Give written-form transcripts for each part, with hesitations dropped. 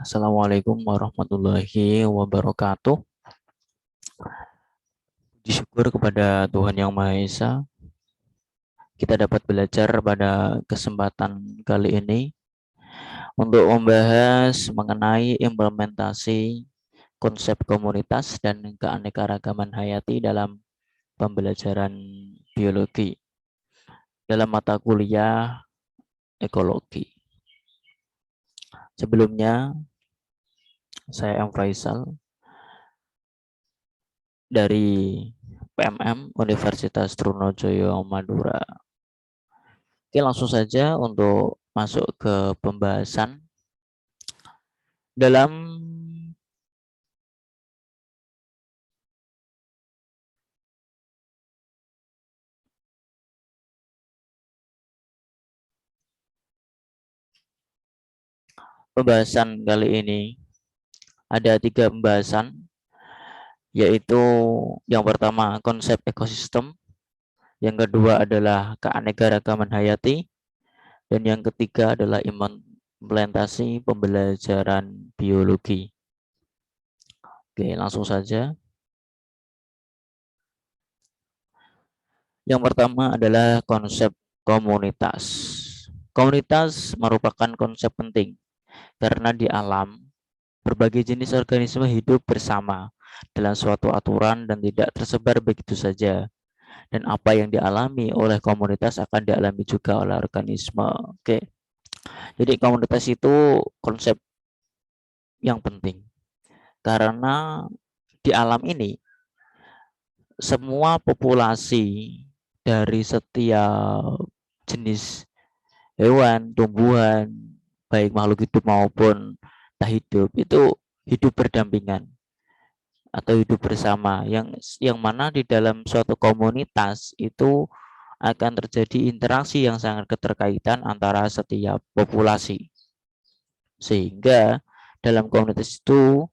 Assalamualaikum warahmatullahi wabarakatuh. Disyukur kepada Tuhan Yang Maha Esa, kita dapat belajar pada kesempatan kali ini untuk membahas mengenai implementasi konsep komunitas dan keanekaragaman hayati dalam pembelajaran biologi dalam mata kuliah ekologi. Sebelumnya, saya M. Faisal dari PMM Universitas Trunojoyo Madura. Oke, langsung saja untuk masuk ke pembahasan dalam pembahasan kali ini. Ada 3 pembahasan, yaitu yang pertama konsep ekosistem, yang kedua adalah keanekaragaman hayati, dan yang ketiga adalah implementasi pembelajaran biologi. Oke, langsung saja. Yang pertama adalah konsep komunitas. Komunitas merupakan konsep penting karena di alam berbagai jenis organisme hidup bersama dalam suatu aturan dan tidak tersebar begitu saja. Dan apa yang dialami oleh komunitas akan dialami juga oleh organisme. Oke. Jadi komunitas itu konsep yang penting karena di alam ini semua populasi dari setiap jenis hewan, tumbuhan, baik makhluk hidup maupun tak hidup itu hidup berdampingan atau hidup bersama, yang mana di dalam suatu komunitas itu akan terjadi interaksi yang sangat keterkaitan antara setiap populasi, sehingga dalam komunitas itu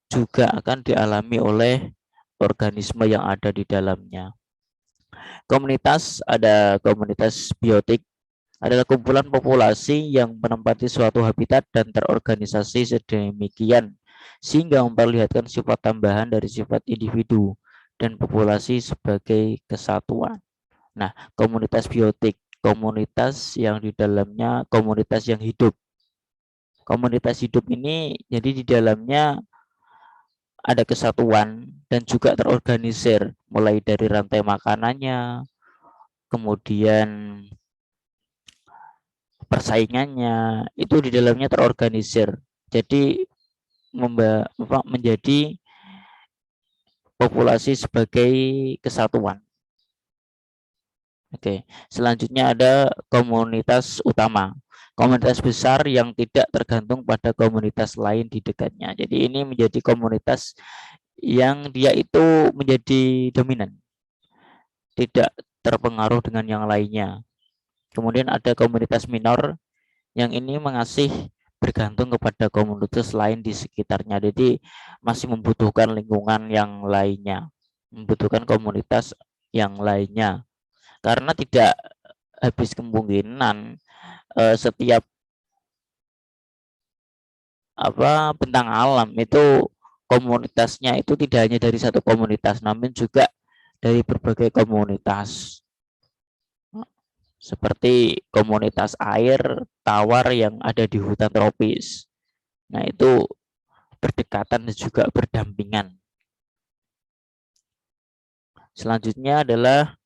juga akan dialami oleh organisme yang ada di dalamnya. Komunitas, ada komunitas biotik, adalah kumpulan populasi yang menempati suatu habitat dan terorganisasi sedemikian sehingga memperlihatkan sifat tambahan dari sifat individu dan populasi sebagai kesatuan. Nah, komunitas biotik, komunitas yang di dalamnya komunitas yang hidup. Komunitas hidup ini jadi di dalamnya ada kesatuan dan juga terorganisir, mulai dari rantai makanannya, kemudian persaingannya itu di dalamnya terorganisir. Jadi menjadi populasi sebagai kesatuan. Oke, selanjutnya ada komunitas utama. Komunitas besar yang tidak tergantung pada komunitas lain di dekatnya. Jadi ini menjadi komunitas yang dia itu menjadi dominan, tidak terpengaruh dengan yang lainnya. Kemudian ada komunitas minor yang ini mengasih bergantung kepada komunitas lain di sekitarnya. Jadi masih membutuhkan lingkungan yang lainnya, membutuhkan komunitas yang lainnya. Karena tidak habis kemungkinan setiap bentang alam itu komunitasnya itu tidak hanya dari satu komunitas, namun juga dari berbagai komunitas. Seperti komunitas air tawar yang ada di hutan tropis. Nah, itu berdekatan dan juga berdampingan. Selanjutnya adalah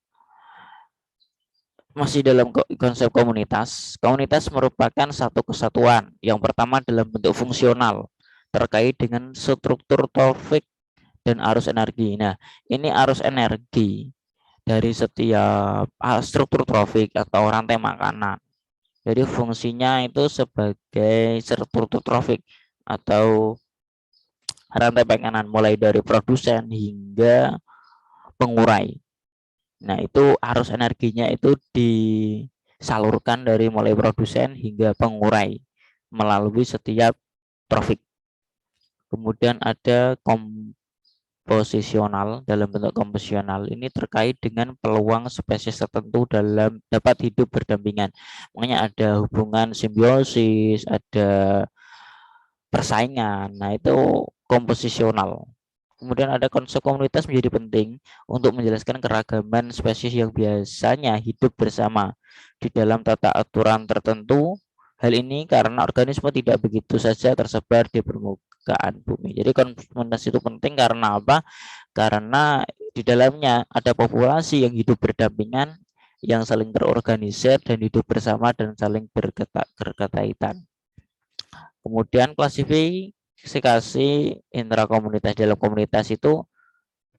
masih dalam konsep komunitas. Komunitas merupakan satu kesatuan. Yang pertama dalam bentuk fungsional terkait dengan struktur trofik dan arus energi. Nah, ini arus energi dari setiap struktur trofik atau rantai makanan. Jadi fungsinya itu sebagai struktur trofik atau rantai makanan mulai dari produsen hingga pengurai. Nah, itu arus energinya itu disalurkan dari mulai produsen hingga pengurai melalui setiap trafik. Kemudian ada komposisional, dalam bentuk komposisional ini terkait dengan peluang spesies tertentu dalam dapat hidup berdampingan. Makanya ada hubungan simbiosis, ada persaingan. Nah, itu komposisional. Kemudian ada konsep komunitas menjadi penting untuk menjelaskan keragaman spesies yang biasanya hidup bersama di dalam tata aturan tertentu. Hal ini karena organisme tidak begitu saja tersebar di permukaan bumi. Jadi komunitas itu penting karena apa? Karena di dalamnya ada populasi yang hidup berdampingan, yang saling terorganisir dan hidup bersama dan saling berkaitan. Kemudian klasifikasi intrakomunitas. Dalam komunitas itu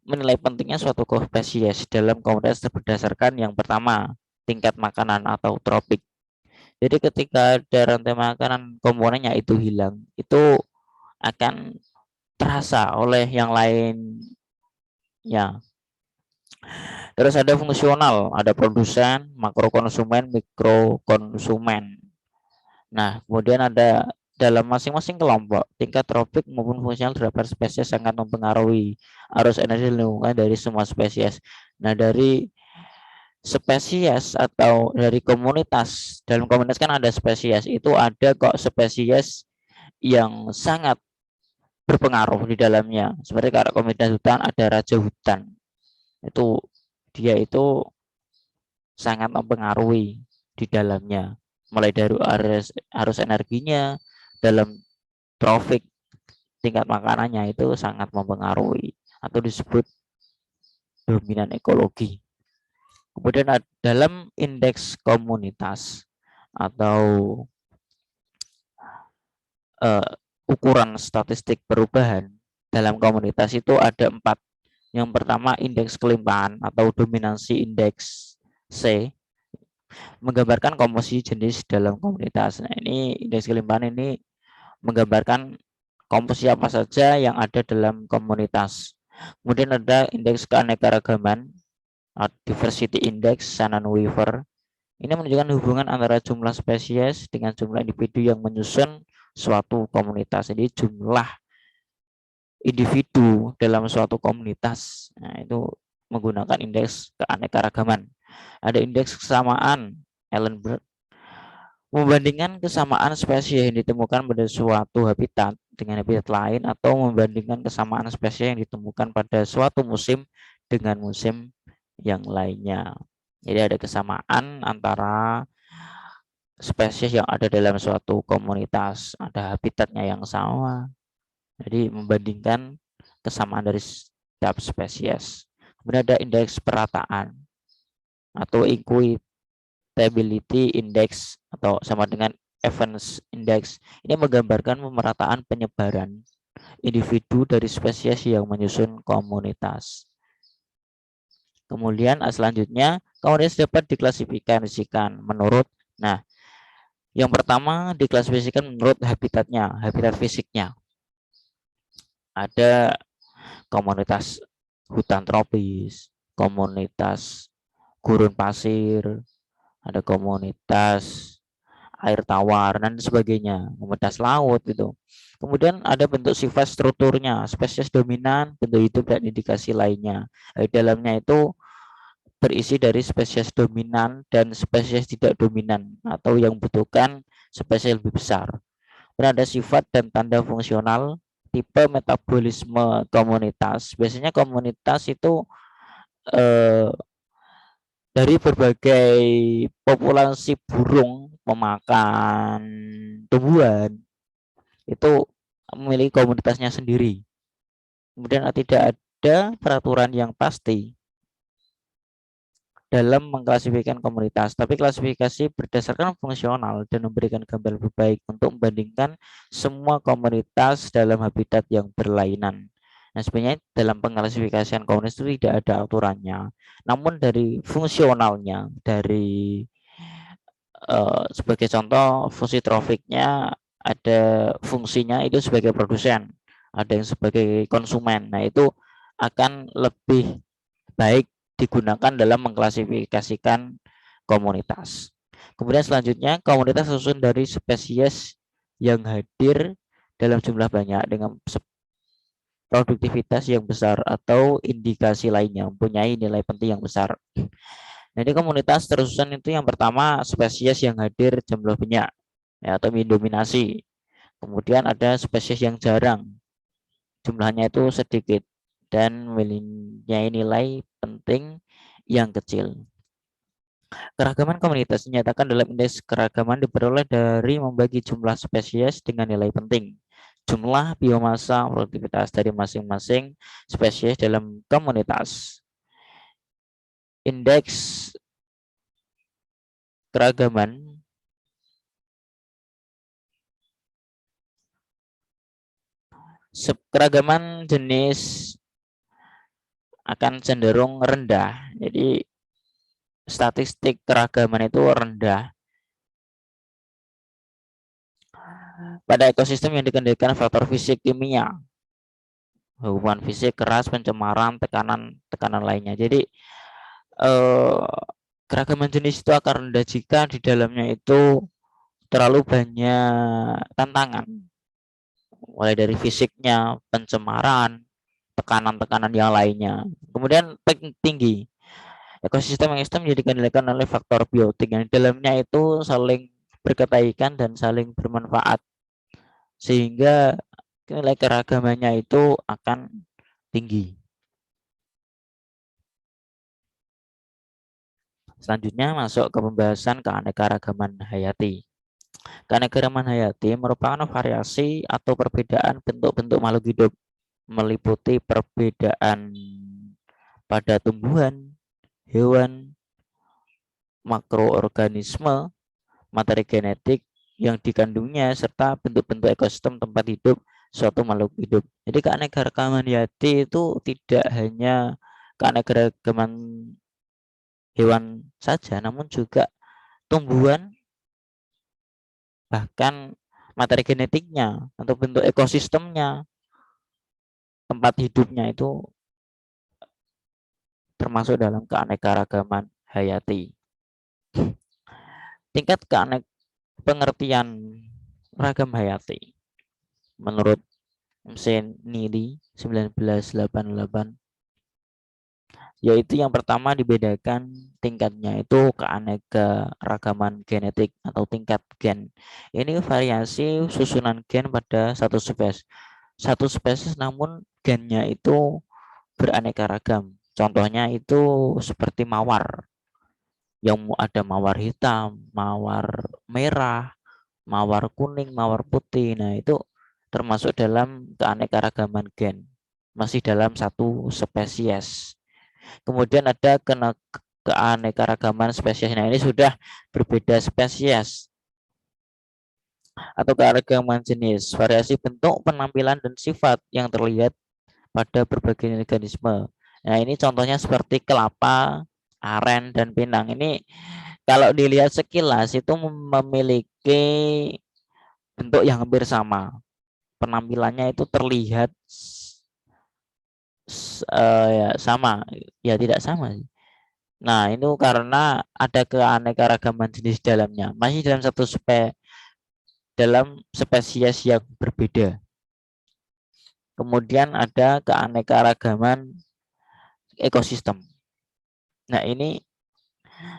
menilai pentingnya suatu spesies dalam komunitas berdasarkan yang pertama, tingkat makanan atau tropik. Jadi ketika ada rantai makanan komponennya itu hilang, itu akan terasa oleh yang lainnya. Terus ada fungsional, ada produsen, makrokonsumen, mikrokonsumen. Nah, kemudian ada dalam masing-masing kelompok, tingkat tropik maupun fungsional terdapat spesies sangat mempengaruhi arus energi lingkungan dari semua spesies. Nah, dari spesies atau dari komunitas, dalam komunitas kan ada spesies, itu ada kok spesies yang sangat berpengaruh di dalamnya. Seperti kalau komunitas hutan ada raja hutan, itu dia itu sangat mempengaruhi di dalamnya, mulai dari arus energinya, dalam traffic, tingkat makanannya itu sangat mempengaruhi atau disebut dominan ekologi. Kemudian dalam indeks komunitas atau ukuran statistik perubahan dalam komunitas itu ada 4. Yang pertama indeks kelimpahan atau dominansi indeks C, menggambarkan komposisi jenis dalam komunitas. Nah, ini indeks kelimpahan ini menggambarkan komposisi apa saja yang ada dalam komunitas. Kemudian ada indeks keanekaragaman, diversity index, Shannon-Weaver. Ini menunjukkan hubungan antara jumlah spesies dengan jumlah individu yang menyusun suatu komunitas. Jadi jumlah individu dalam suatu komunitas. Nah, itu menggunakan indeks keanekaragaman. Ada indeks kesamaan, Ellenberg, membandingkan kesamaan spesies yang ditemukan pada suatu habitat dengan habitat lain atau membandingkan kesamaan spesies yang ditemukan pada suatu musim dengan musim yang lainnya. Jadi ada kesamaan antara spesies yang ada dalam suatu komunitas, ada habitatnya yang sama. Jadi membandingkan kesamaan dari setiap spesies. Kemudian ada indeks perataan atau equitability index atau sama dengan events index. Ini menggambarkan pemerataan penyebaran individu dari spesies yang menyusun komunitas. Kemudian selanjutnya komunitas dapat diklasifikasikan menurut, nah yang pertama diklasifikasikan menurut habitatnya, habitat fisiknya. Ada komunitas hutan tropis, komunitas gurun pasir, ada komunitas air tawar dan sebagainya, komunitas laut itu. Kemudian ada bentuk sifat strukturnya, spesies dominan, bentuk hidup dan indikasi lainnya. Di dalamnya itu berisi dari spesies dominan dan spesies tidak dominan atau yang membutuhkan spesies lebih besar. Dan ada sifat dan tanda fungsional, tipe metabolisme komunitas. Biasanya komunitas itu dari berbagai populasi burung pemakan tumbuhan itu memiliki komunitasnya sendiri. Kemudian tidak ada peraturan yang pasti dalam mengklasifikasikan komunitas, tapi klasifikasi berdasarkan fungsional dan memberikan gambar lebih baik untuk membandingkan semua komunitas dalam habitat yang berlainan. Nah, sebenarnya dalam pengklasifikasian komunitas itu tidak ada aturannya, namun dari fungsionalnya, dari sebagai contoh fungsi trofiknya, ada fungsinya itu sebagai produsen, ada yang sebagai konsumen. Nah, itu akan lebih baik digunakan dalam mengklasifikasikan komunitas. Kemudian selanjutnya komunitas susun dari spesies yang hadir dalam jumlah banyak dengan produktivitas yang besar atau indikasi lainnya mempunyai nilai penting yang besar. Jadi komunitas tersusun itu yang pertama spesies yang hadir jumlah banyak ya, atau mendominasi. Kemudian ada spesies yang jarang, jumlahnya itu sedikit dan mempunyai nilai penting yang kecil. Keragaman komunitas dinyatakan dalam indeks keragaman diperoleh dari membagi jumlah spesies dengan nilai penting, jumlah biomasa, produktivitas dari masing-masing spesies dalam komunitas. Indeks keragaman keragaman jenis akan cenderung rendah. Jadi statistik keragaman itu rendah pada ekosistem yang dikendalikan faktor fisik kimia, hubungan fisik keras, pencemaran, tekanan lainnya. Jadi keragaman jenis itu akan rendah jika di dalamnya itu terlalu banyak tantangan, mulai dari fisiknya, pencemaran, tekanan-tekanan yang lainnya. Kemudian tinggi, ekosistem yang ekosistem jadi dikendalikan oleh faktor biotik yang di dalamnya itu saling berkaitan dan saling bermanfaat, sehingga nilai keragamannya itu akan tinggi. Selanjutnya masuk ke pembahasan keanekaragaman hayati. Keanekaragaman hayati merupakan variasi atau perbedaan bentuk-bentuk makhluk hidup, meliputi perbedaan pada tumbuhan, hewan, makroorganisme, materi genetik yang dikandungnya, serta bentuk-bentuk ekosistem tempat hidup suatu makhluk hidup. Jadi keanekaragaman hayati itu tidak hanya keanekaragaman hewan saja, namun juga tumbuhan, bahkan materi genetiknya atau bentuk ekosistemnya, tempat hidupnya itu termasuk dalam keanekaragaman hayati. Tingkat pengertian ragam hayati menurut Nili 1988, yaitu yang pertama dibedakan tingkatnya itu keanekaragaman genetik atau tingkat gen. Ini variasi susunan gen pada satu spesies namun gennya itu beraneka ragam. Contohnya itu seperti mawar, yang ada mawar hitam, mawar merah, mawar kuning, mawar putih. Nah, itu termasuk dalam keanekaragaman gen, masih dalam satu spesies. Kemudian ada keanekaragaman spesies. Nah, ini sudah berbeda spesies atau keanekaragaman jenis, variasi bentuk, penampilan, dan sifat yang terlihat pada berbagai organisme. Nah, ini contohnya seperti kelapa, aren, dan pinang. Ini kalau dilihat sekilas itu memiliki bentuk yang hampir sama. Penampilannya itu terlihat ya sama, ya tidak sama. Nah, itu karena ada keanekaragaman jenis dalamnya, masih dalam spesies yang berbeda. Kemudian ada keanekaragaman ekosistem. Nah, ini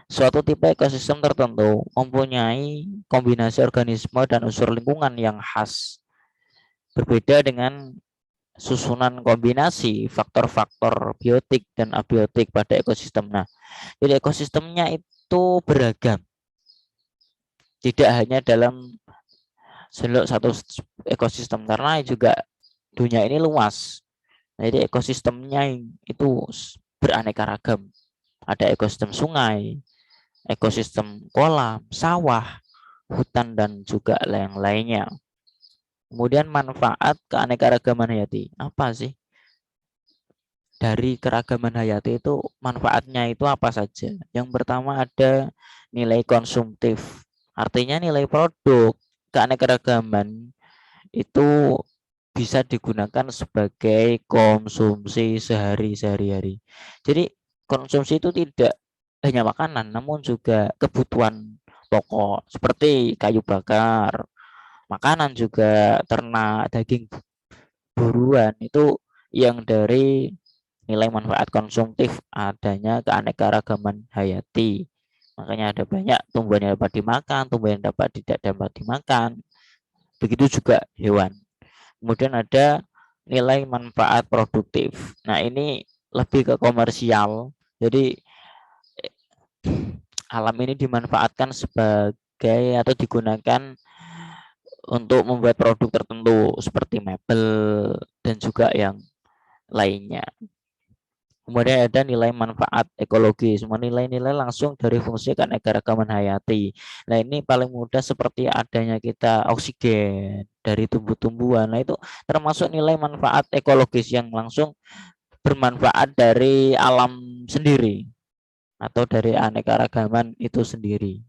suatu tipe ekosistem tertentu mempunyai kombinasi organisme dan unsur lingkungan yang khas, berbeda dengan susunan kombinasi faktor-faktor biotik dan abiotik pada ekosistem. Nah, jadi ekosistemnya itu beragam, tidak hanya dalam satu ekosistem, karena juga dunia ini luas. Jadi ekosistemnya itu beraneka ragam. Ada ekosistem sungai, ekosistem kolam, sawah, hutan, dan juga lain-lainnya. Kemudian manfaat keanekaragaman hayati. Apa sih? Dari keragaman hayati itu manfaatnya itu apa saja? Yang pertama ada nilai konsumtif. Artinya nilai produk keanekaragaman itu bisa digunakan sebagai konsumsi sehari-hari. Jadi konsumsi itu tidak hanya makanan, namun juga kebutuhan pokok seperti kayu bakar, makanan juga ternak, daging buruan itu yang dari nilai manfaat konsumtif adanya keanekaragaman hayati. Makanya ada banyak tumbuhan yang dapat dimakan, tumbuhan yang tidak dapat dimakan. begitu juga hewan. Kemudian ada nilai manfaat produktif. Nah, ini lebih ke komersial. Jadi alam ini dimanfaatkan sebagai atau digunakan untuk membuat produk tertentu seperti mebel dan juga yang lainnya. Kemudian ada nilai manfaat ekologis, nilai-nilai langsung dari fungsi keanekaragaman hayati. Nah, ini paling mudah seperti adanya kita oksigen dari tumbuh-tumbuhan. Nah, itu termasuk nilai manfaat ekologis yang langsung bermanfaat dari alam sendiri atau dari anekaragaman itu sendiri.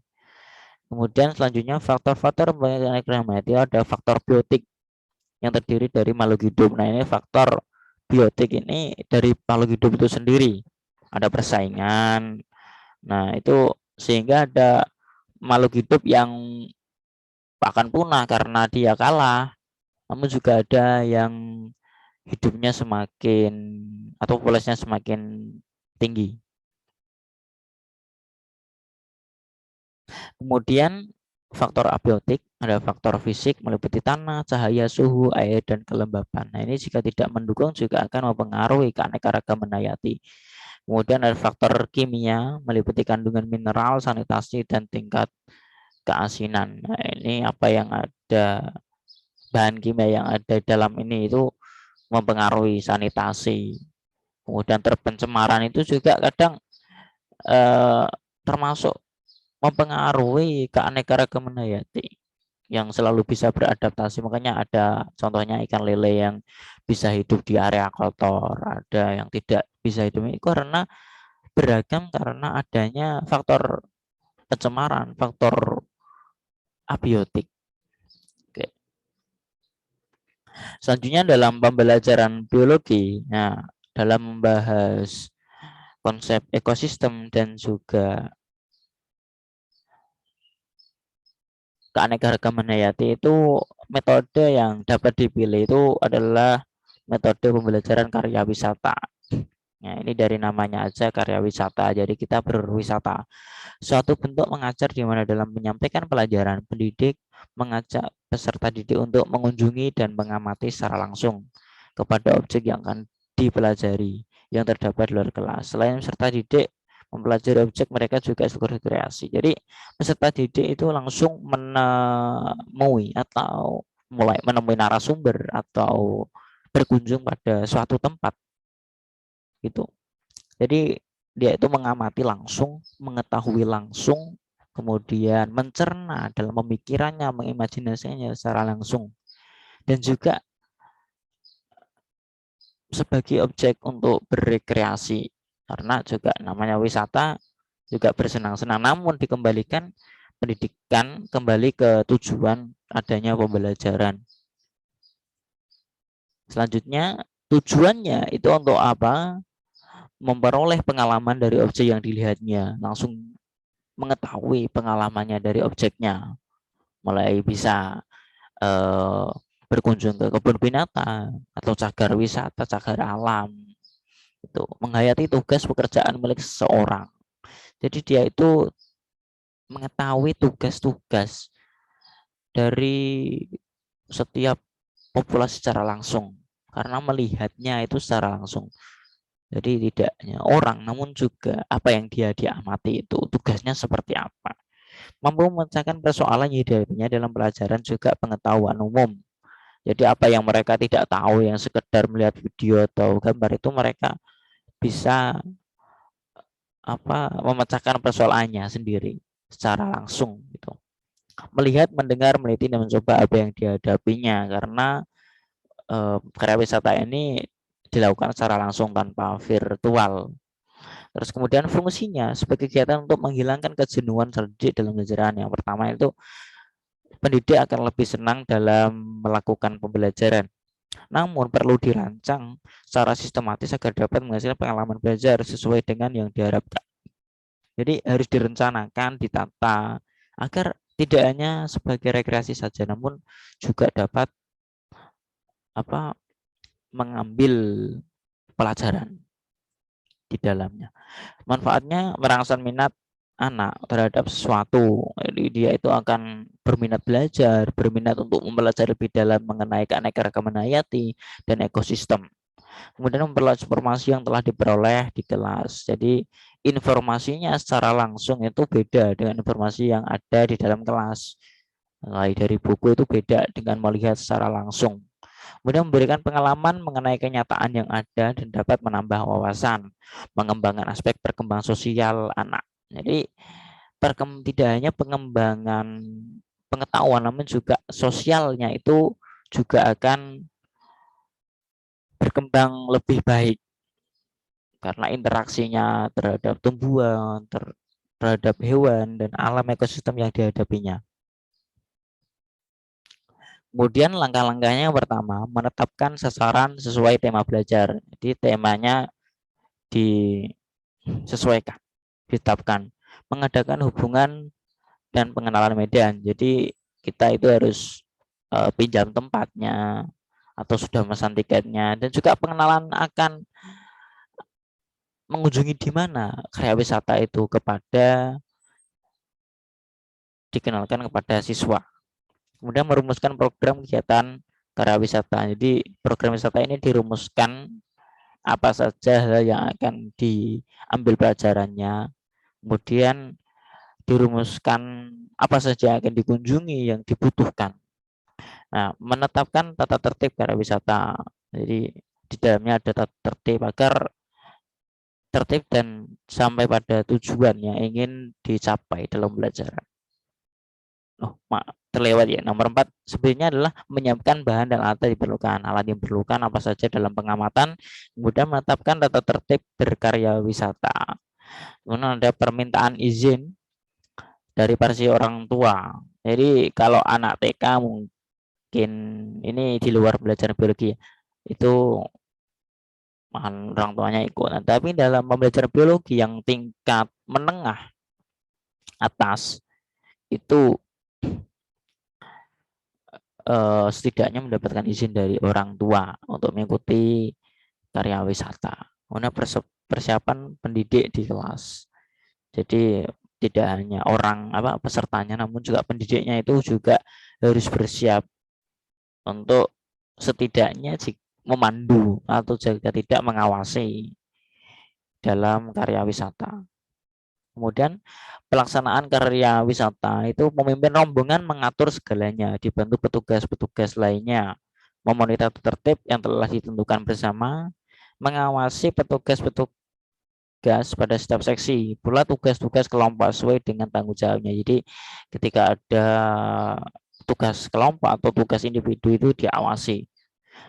Kemudian selanjutnya faktor-faktor keanekaragaman hayati ada faktor biotik yang terdiri dari makhluk hidup. Nah, ini faktor biotik ini dari makhluk hidup itu sendiri. Ada persaingan. Nah, itu sehingga ada makhluk hidup yang akan punah karena dia kalah. Namun juga ada yang hidupnya semakin atau populasinya semakin tinggi. Kemudian faktor abiotik, ada faktor fisik meliputi tanah, cahaya, suhu, air, dan kelembapan. Nah, ini jika tidak mendukung juga akan mempengaruhi keanekaragaman hayati. Kemudian ada faktor kimia meliputi kandungan mineral, sanitasi, dan tingkat keasinan. Nah, ini apa yang ada, bahan kimia yang ada dalam ini itu mempengaruhi sanitasi. Kemudian terpencemaran itu juga kadang termasuk mempengaruhi keanekaragaman hayati yang selalu bisa beradaptasi. Makanya ada contohnya ikan lele yang bisa hidup di area kotor, ada yang tidak bisa hidup itu karena beragam karena adanya faktor pencemaran, faktor abiotik. Oke. Selanjutnya dalam pembelajaran biologi, nah dalam membahas konsep ekosistem dan juga keanekaragaman hayati itu metode yang dapat dipilih itu adalah metode pembelajaran karya wisata. Nah, ini dari namanya aja karya wisata. Jadi kita berwisata. Suatu bentuk mengajar di mana dalam menyampaikan pelajaran, pendidik mengajak peserta didik untuk mengunjungi dan mengamati secara langsung kepada objek yang akan dipelajari yang terdapat di luar kelas. Selain peserta didik mempelajari objek, mereka juga berkreasi. Jadi peserta didik itu langsung menemui atau mulai menemui narasumber atau berkunjung pada suatu tempat gitu. Jadi dia itu mengamati langsung, mengetahui langsung, kemudian mencerna dalam pemikirannya, mengimajinasinya secara langsung. Dan juga sebagai objek untuk berrekreasi. Karena juga namanya wisata juga bersenang-senang, namun dikembalikan pendidikan kembali ke tujuan adanya pembelajaran. Selanjutnya tujuannya itu untuk apa? Memperoleh pengalaman dari objek yang dilihatnya, langsung mengetahui pengalamannya dari objeknya, mulai bisa berkunjung ke kebun binatang atau cagar wisata, cagar alam, itu menghayati tugas pekerjaan milik seseorang. Jadi dia itu mengetahui tugas-tugas dari setiap populasi secara langsung karena melihatnya itu secara langsung. Jadi tidak hanya orang, namun juga apa yang dia diamati itu tugasnya seperti apa. Mampu memecahkan persoalan yang dihadapinya dalam pelajaran juga pengetahuan umum. Jadi apa yang mereka tidak tahu, yang sekedar melihat video atau gambar itu mereka bisa memecahkan persoalannya sendiri secara langsung gitu. Melihat, mendengar, meneliti dan mencoba apa yang dihadapinya karena karya wisata ini dilakukan secara langsung tanpa virtual. Terus kemudian fungsinya sebagai kegiatan untuk menghilangkan kejenuhan pendidik dalam pembelajaran. Yang pertama itu pendidik akan lebih senang dalam melakukan pembelajaran. Namun perlu dirancang secara sistematis agar dapat menghasilkan pengalaman belajar sesuai dengan yang diharapkan. Jadi harus direncanakan, ditata agar tidak hanya sebagai rekreasi saja, namun juga dapat mengambil pelajaran di dalamnya. Manfaatnya merangsang minat anak terhadap sesuatu. Jadi dia itu akan berminat belajar, berminat untuk mempelajari lebih dalam mengenai keanekaragaman hayati dan ekosistem. Kemudian memperluas informasi yang telah diperoleh di kelas. Jadi informasinya secara langsung itu beda dengan informasi yang ada di dalam kelas. Mulai dari buku itu beda dengan melihat secara langsung. Kemudian memberikan pengalaman mengenai kenyataan yang ada dan dapat menambah wawasan, mengembangkan aspek perkembangan sosial anak. Jadi tidak hanya pengembangan pengetahuan, namun juga sosialnya itu juga akan berkembang lebih baik karena interaksinya terhadap tumbuhan, terhadap hewan dan alam ekosistem yang dihadapinya. Kemudian langkah-langkahnya yang pertama, menetapkan sasaran sesuai tema belajar. Jadi temanya disesuaikan, ditetapkan. Mengadakan hubungan dan pengenalan medan. Jadi kita itu harus pinjam tempatnya atau sudah memesan tiketnya dan juga pengenalan akan mengunjungi di mana karya wisata itu dikenalkan kepada siswa. Kemudian merumuskan program kegiatan karya wisata. Jadi program wisata ini dirumuskan apa saja hal yang akan diambil pelajarannya. Kemudian dirumuskan apa saja yang akan dikunjungi yang dibutuhkan. Nah, menetapkan tata tertib karya wisata. Jadi di dalamnya ada tata tertib agar tertib dan sampai pada tujuan yang ingin dicapai dalam pelajaran. Oh, terlewat ya. Nomor 4 sebenarnya adalah menyiapkan bahan dan alat yang diperlukan. Alat yang diperlukan apa saja dalam pengamatan, kemudian menetapkan tata tertib berkarya wisata. Kemudian ada permintaan izin dari versi orang tua. Jadi kalau anak TK mungkin ini di luar belajar biologi itu orang tuanya ikut. Nah, tapi dalam belajar biologi yang tingkat menengah atas itu setidaknya mendapatkan izin dari orang tua untuk mengikuti karya wisata. Kemudian persiapan pendidik di kelas. Jadi tidak hanya orang pesertanya, namun juga pendidiknya itu juga harus bersiap untuk setidaknya memandu atau jika tidak mengawasi dalam karya wisata. Kemudian pelaksanaan karya wisata itu memimpin rombongan mengatur segalanya, dibantu petugas-petugas lainnya, memonitor tertib yang telah ditentukan bersama, mengawasi petugas-petugas pada setiap seksi, pula tugas-tugas kelompok sesuai dengan tanggung jawabnya. Jadi ketika ada tugas kelompok atau tugas individu itu diawasi,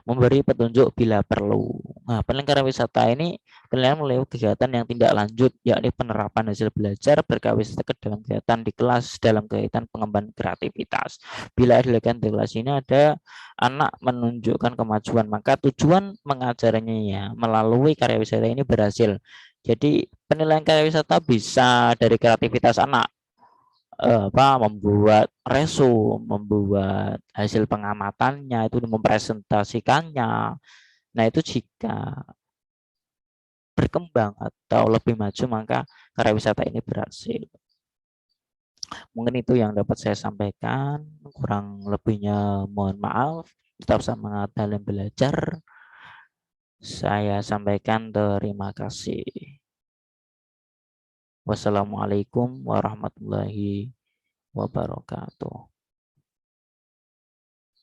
memberi petunjuk bila perlu. Nah, penyelenggaraan wisata ini penilaian melalui kegiatan yang tindak lanjut, yakni penerapan hasil belajar berkarya wisata ke dalam kegiatan di kelas dalam kegiatan pengembangan kreativitas. Bila dilakukan di kelas ini ada anak menunjukkan kemajuan, maka tujuan mengajarnya ya melalui karya wisata ini berhasil. Jadi penilaian karya wisata bisa dari kreativitas anak, membuat resume, membuat hasil pengamatannya, itu mempresentasikannya. Nah, itu jika berkembang atau lebih maju maka karya wisata ini berhasil. Mungkin itu yang dapat saya sampaikan, kurang lebihnya mohon maaf. Tetap semangat dalam belajar. Saya sampaikan terima kasih. Wassalamualaikum warahmatullahi wabarakatuh.